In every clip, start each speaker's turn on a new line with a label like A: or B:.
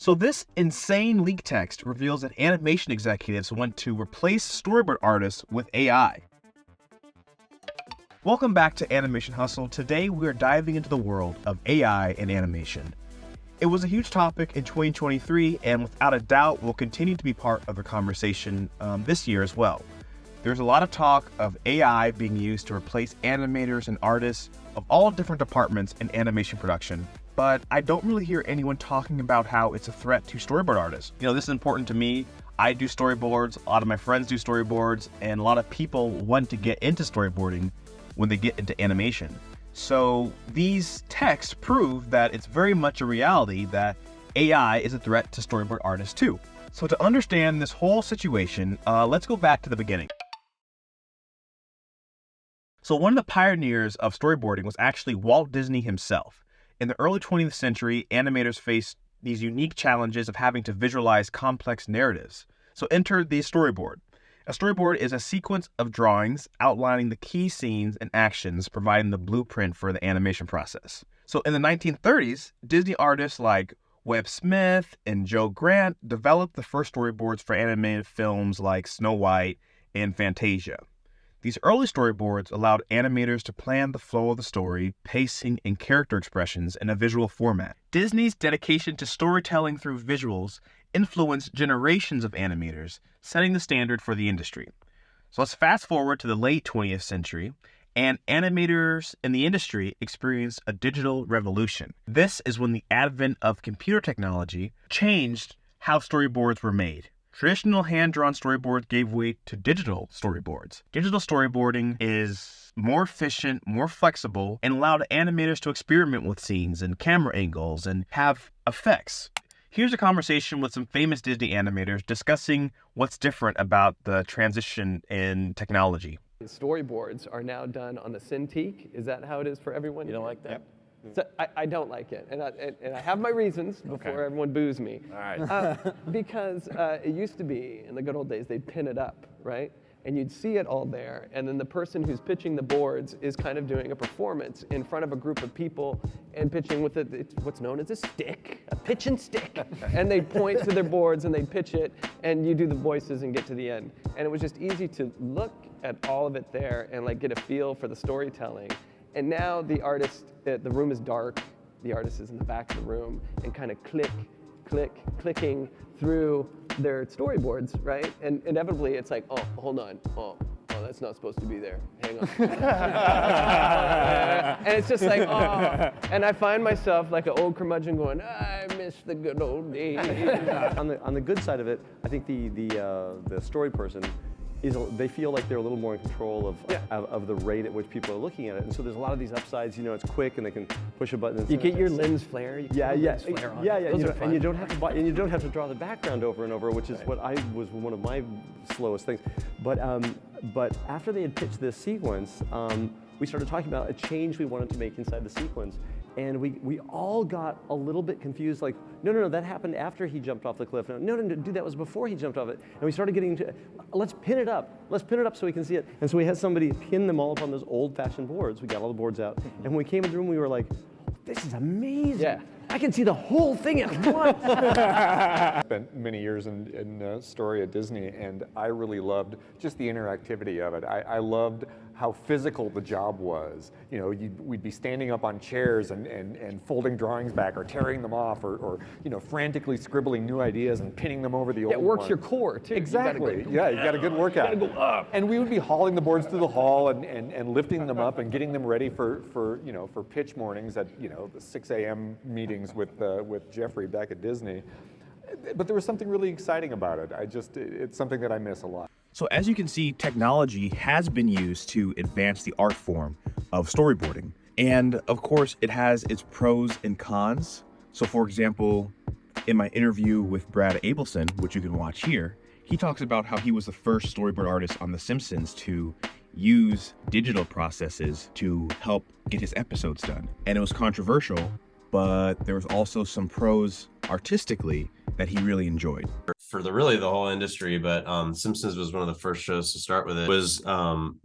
A: So this insane leak text reveals that animation executives want to replace storyboard artists with AI. Welcome back to Animation Hustle. Today we are diving into the world of AI and animation. It was a huge topic in 2023 and without a doubt will continue to be part of the conversation this year as well. There's a lot of talk of AI being used to replace animators and artists of all different departments in animation production. But I don't really hear anyone talking about how it's a threat to storyboard artists. This is important to me. I do storyboards, a lot of my friends do storyboards, and a lot of people want to get into storyboarding when they get into animation. So these texts prove that it's very much a reality that AI is a threat to storyboard artists too. So to understand this whole situation, let's go back to the beginning. So one of the pioneers of storyboarding was actually Walt Disney himself. In the early 20th century, animators faced these unique challenges of having to visualize complex narratives. So enter the storyboard. A storyboard is a sequence of drawings outlining the key scenes and actions, providing the blueprint for the animation process. So in the 1930s, Disney artists like Webb Smith and Joe Grant developed the first storyboards for animated films like Snow White and Fantasia. These early storyboards allowed animators to plan the flow of the story, pacing, and character expressions in a visual format. Disney's dedication to storytelling through visuals influenced generations of animators, setting the standard for the industry. So let's fast forward to the late 20th century, and animators in the industry experienced a digital revolution. This is when the advent of computer technology changed how storyboards were made. Traditional hand-drawn storyboards gave way to digital storyboards. Digital storyboarding is more efficient, more flexible, and allowed animators to experiment with scenes and camera angles and have effects. Here's a conversation with some famous Disney animators discussing what's different about the transition in technology.
B: Storyboards are now done on the Cintiq. Is that how it is for everyone?
C: You don't like that?
B: Yep. So I don't like it, and I have my reasons before everyone boos me.
C: All right.
B: Because it used to be, in the good old days, they'd pin it up, right? And you'd see it all there, and then the person who's pitching the boards is kind of doing a performance in front of a group of people and pitching with it's what's known as a stick, a pitch and stick. And they'd point to their boards and they'd pitch it, and you do the voices and get to the end. And it was just easy to look at all of it there and like get a feel for the storytelling. And now the artist, the room is dark, the artist is in the back of the room and kind of clicking through their storyboards, right? And inevitably it's like, oh, hold on, oh, that's not supposed to be there, hang on. And it's just like, oh, and I find myself like an old curmudgeon going, I miss the good old days.
D: On the good side of it, I think the story person they feel like they're a little more in control of the rate at which people are looking at it, and so there's a lot of these upsides. It's quick, and they can push a button.
B: You get your lens flare.
D: Yeah.
B: Lens flare on.
D: And you don't have to draw the background over and over, which is what was one of my slowest things. But after they had pitched this sequence, we started talking about a change we wanted to make inside the sequence. And we all got a little bit confused, like, no, that happened after he jumped off the cliff. No, dude, that was before he jumped off it. And we started getting into, let's pin it up so we can see it. And so we had somebody pin them all up on those old-fashioned boards. We got all the boards out. And when we came in the room, we were like, this is amazing.
B: Yeah.
D: I can see the whole thing at once.
C: I spent many years in story at Disney, and I really loved just the interactivity of it. I loved how physical the job was. We'd be standing up on chairs and folding drawings back or tearing them off or frantically scribbling new ideas and pinning them over the old ones.
B: It works your core, too.
C: Exactly. You got a good workout.
B: You gotta go up.
C: And we would be hauling the boards through the hall and lifting them up and getting them ready for pitch mornings at the 6 a.m. meetings with Jeffrey back at Disney. But there was something really exciting about it. It's something that I miss a lot.
A: So as you can see, technology has been used to advance the art form of storyboarding. And of course, it has its pros and cons. So for example, in my interview with Brad Abelson, which you can watch here, he talks about how he was the first storyboard artist on The Simpsons to use digital processes to help get his episodes done. And it was controversial, but there was also some pros artistically that he really enjoyed.
E: For the whole industry, but Simpsons was one of the first shows to start with it, was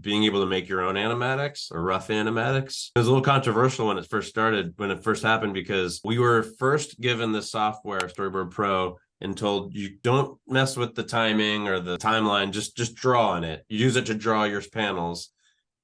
E: being able to make your own animatics or rough animatics. It was a little controversial when it first happened, because we were first given the software, Storyboard Pro, and told, you don't mess with the timing or the timeline, just draw on it. You use it to draw your panels.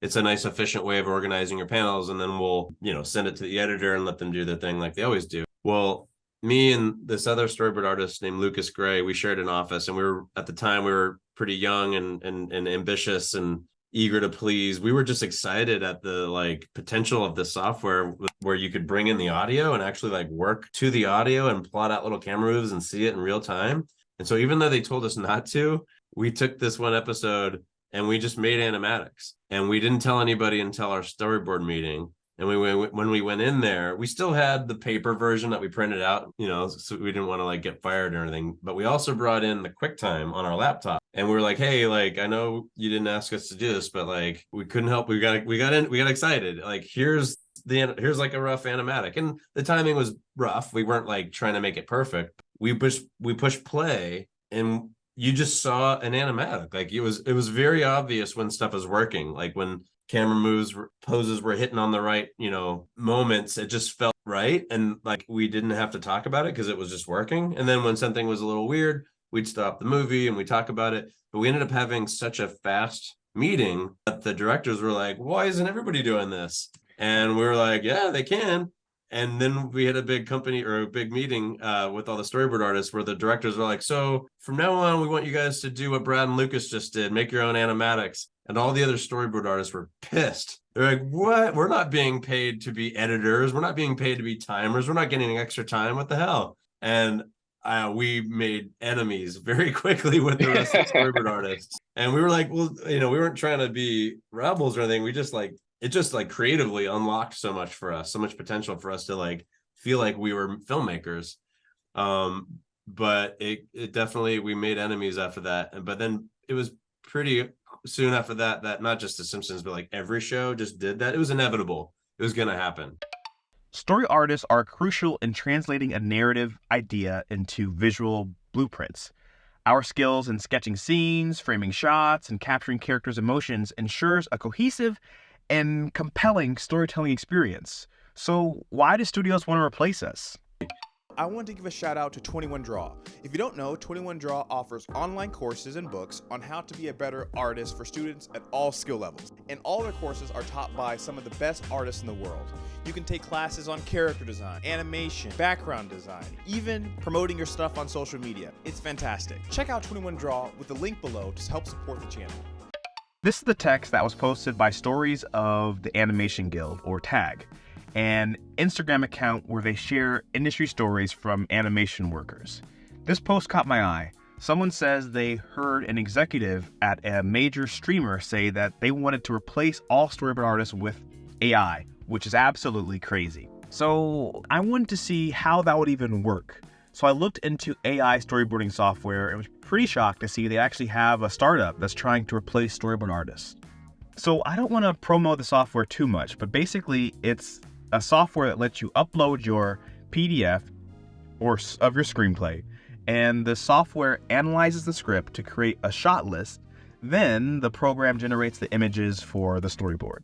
E: It's a nice, efficient way of organizing your panels, and then we'll, send it to the editor and let them do their thing like they always do. Well, me and this other storyboard artist named Lucas Gray, we shared an office, and at the time we were pretty young and ambitious and eager to please. We were just excited at the potential of the software, where you could bring in the audio and actually work to the audio and plot out little camera moves and see it in real time. And so even though they told us not to, we took this one episode and we just made animatics, and we didn't tell anybody until our storyboard meeting. And when we went in there, we still had the paper version that we printed out, so we didn't want to get fired or anything. But we also brought in the QuickTime on our laptop, and we were like, hey, I know you didn't ask us to do this, but we couldn't help. We got excited. Here's a rough animatic, and the timing was rough. We weren't trying to make it perfect. We pushed play, and you just saw an animatic. It was very obvious when stuff was working. When camera moves, poses were hitting on the right, moments, it just felt right. And we didn't have to talk about it because it was just working. And then when something was a little weird, we'd stop the movie and we talk about it. But we ended up having such a fast meeting that the directors were like, why isn't everybody doing this? And we were like, yeah, they can. And then we had a big meeting with all the storyboard artists, where the directors were like, so from now on, we want you guys to do what Brad and Lucas just did, make your own animatics. And all the other storyboard artists were pissed. They're like, what? We're not being paid to be editors. We're not being paid to be timers. We're not getting extra time. What the hell? And we made enemies very quickly with the rest of the storyboard artists. And we were like, well, we weren't trying to be rebels or anything. We just it just creatively unlocked so much for us, so much potential for us to feel like we were filmmakers. But it definitely, we made enemies after that. But then it was pretty soon after that not just The Simpsons, but every show just did that. It was inevitable. It was going to happen.
A: Story artists are crucial in translating a narrative idea into visual blueprints. Our skills in sketching scenes, framing shots, and capturing characters' emotions ensures a cohesive and compelling storytelling experience. So why do studios want to replace us?
F: I want to give a shout out to 21 Draw. If you don't know, 21 Draw offers online courses and books on how to be a better artist for students at all skill levels. And all their courses are taught by some of the best artists in the world. You can take classes on character design, animation, background design, even promoting your stuff on social media. It's fantastic. Check out 21 Draw with the link below to help support the channel.
A: This is the text that was posted by Stories of the Animation Guild, or TAG, an Instagram account where they share industry stories from animation workers. This post caught my eye. Someone says they heard an executive at a major streamer say that they wanted to replace all storyboard artists with AI, which is absolutely crazy. So I wanted to see how that would even work. So I looked into AI storyboarding software and was pretty shocked to see they actually have a startup that's trying to replace storyboard artists. So I don't want to promote the software too much, but basically it's a software that lets you upload your PDF of your screenplay, and the software analyzes the script to create a shot list. Then the program generates the images for the storyboard.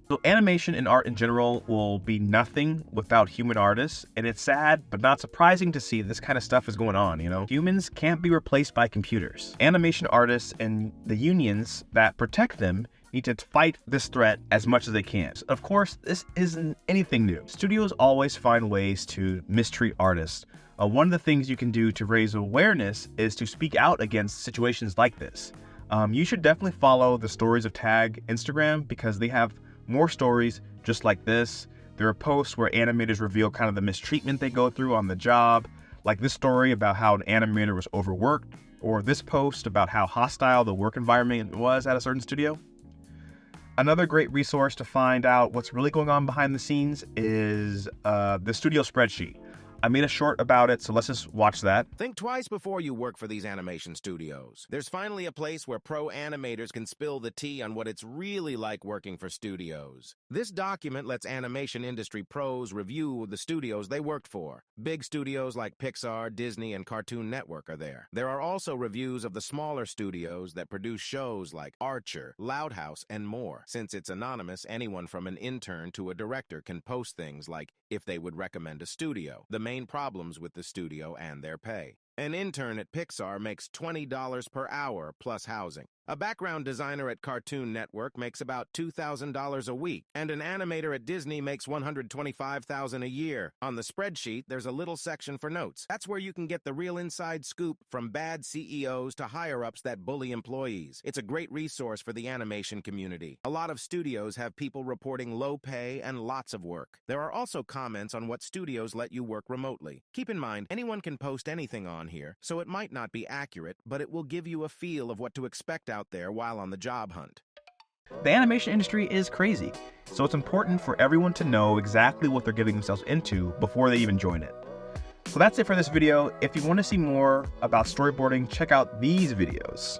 A: So animation and art in general will be nothing without human artists, and it's sad but not surprising to see this kind of stuff is going on, Humans can't be replaced by computers. Animation artists and the unions that protect them need to fight this threat as much as they can. Of course, this isn't anything new. Studios always find ways to mistreat artists. One of the things you can do to raise awareness is to speak out against situations like this. You should definitely follow the Stories of Tag Instagram because they have more stories just like this. There are posts where animators reveal kind of the mistreatment they go through on the job, like this story about how an animator was overworked, or this post about how hostile the work environment was at a certain studio. Another great resource to find out what's really going on behind the scenes is the studio spreadsheet. I made a short about it, so let's just watch that.
G: Think twice before you work for these animation studios. There's finally a place where pro animators can spill the tea on what it's really like working for studios. This document lets animation industry pros review the studios they worked for. Big studios like Pixar, Disney, and Cartoon Network are there. There are also reviews of the smaller studios that produce shows like Archer, Loud House, and more. Since it's anonymous, anyone from an intern to a director can post things like if they would recommend a studio, the main problems with the studio, and their pay. An intern at Pixar makes $20 per hour plus housing. A background designer at Cartoon Network makes about $2,000 a week, and an animator at Disney makes $125,000 a year. On the spreadsheet, there's a little section for notes. That's where you can get the real inside scoop from bad CEOs to higher-ups that bully employees. It's a great resource for the animation community. A lot of studios have people reporting low pay and lots of work. There are also comments on what studios let you work remotely. Keep in mind, anyone can post anything on here, so it might not be accurate, but it will give you a feel of what to expect out there while on the job hunt.
A: The animation industry is crazy, so it's important for everyone to know exactly what they're getting themselves into before they even join it. So that's it for this video. If you want to see more about storyboarding, check out these videos.